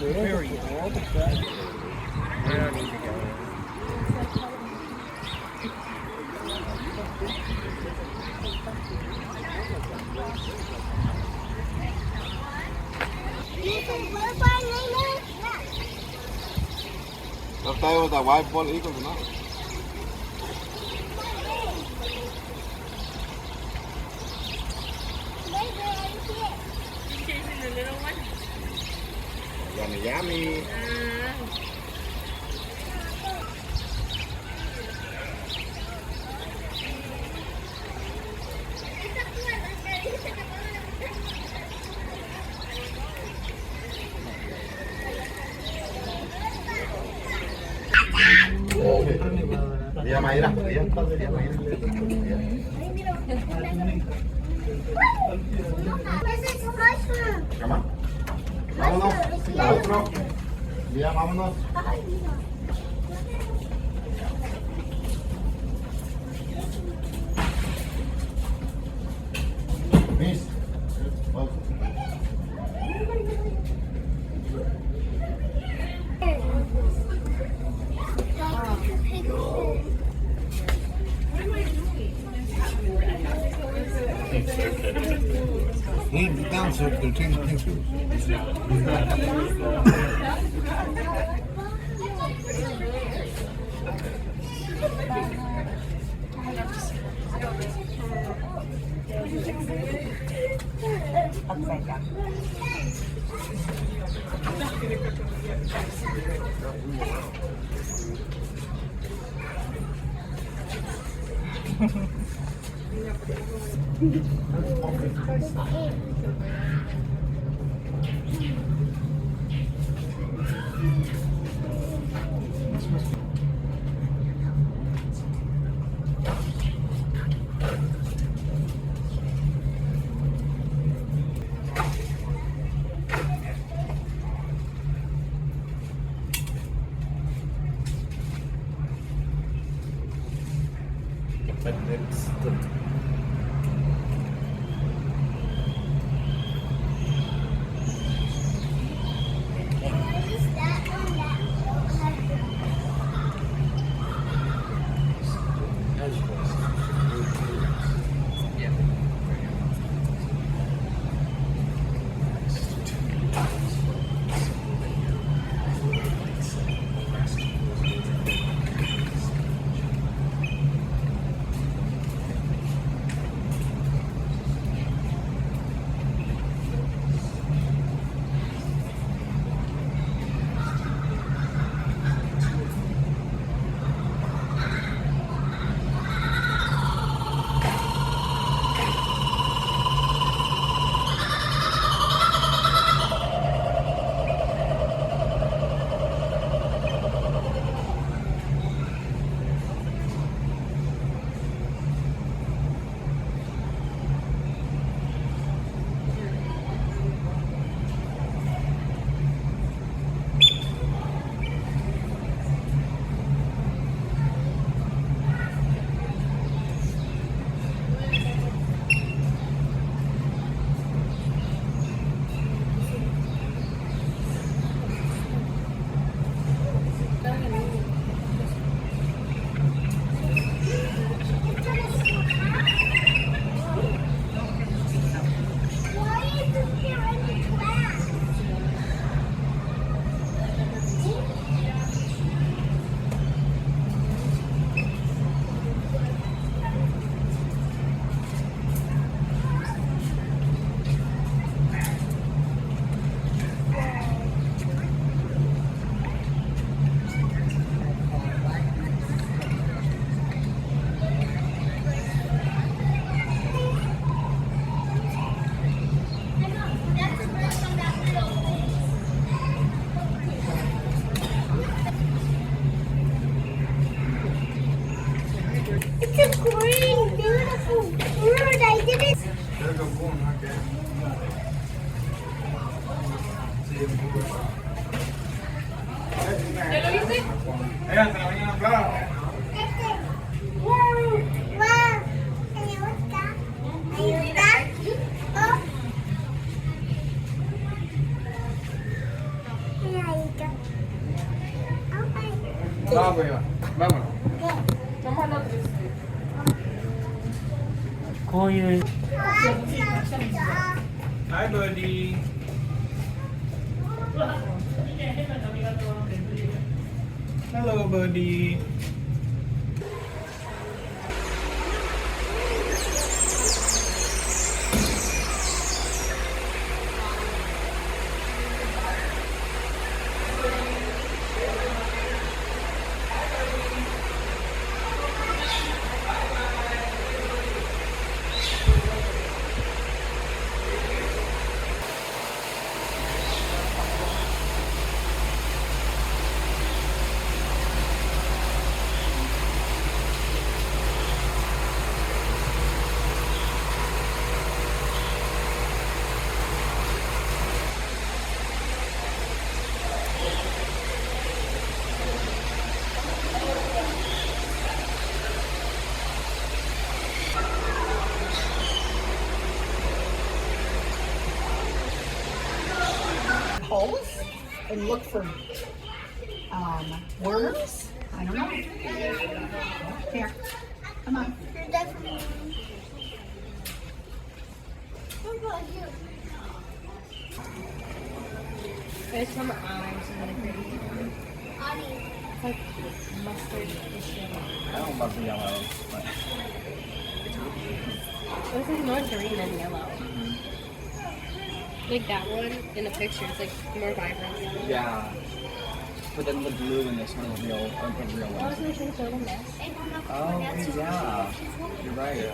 Where are you? I don't need to go. लगता है वो था वाइट बॉल एक होता ना Chasing the little one? yummy yummy Dia Mayra, dia Mayra. Come on. Vámonos. La otro. Dia, vámonos. Miss. Lean down so they're taking pictures. Upside down. But it's the Vámonos, vámonos. こういう Hi buddy. Hello buddy. Holes and look for worms. I don't know. Here, come on. There's some eyes and like it's like mustard I don't love the yellow. But it looks like more green than yellow. Like that one in the picture, it's like more vibrant. yeah. But then the blue in this one are real, aren't the real I was ones. gonna try to throw them this. Oh, yeah. You're right.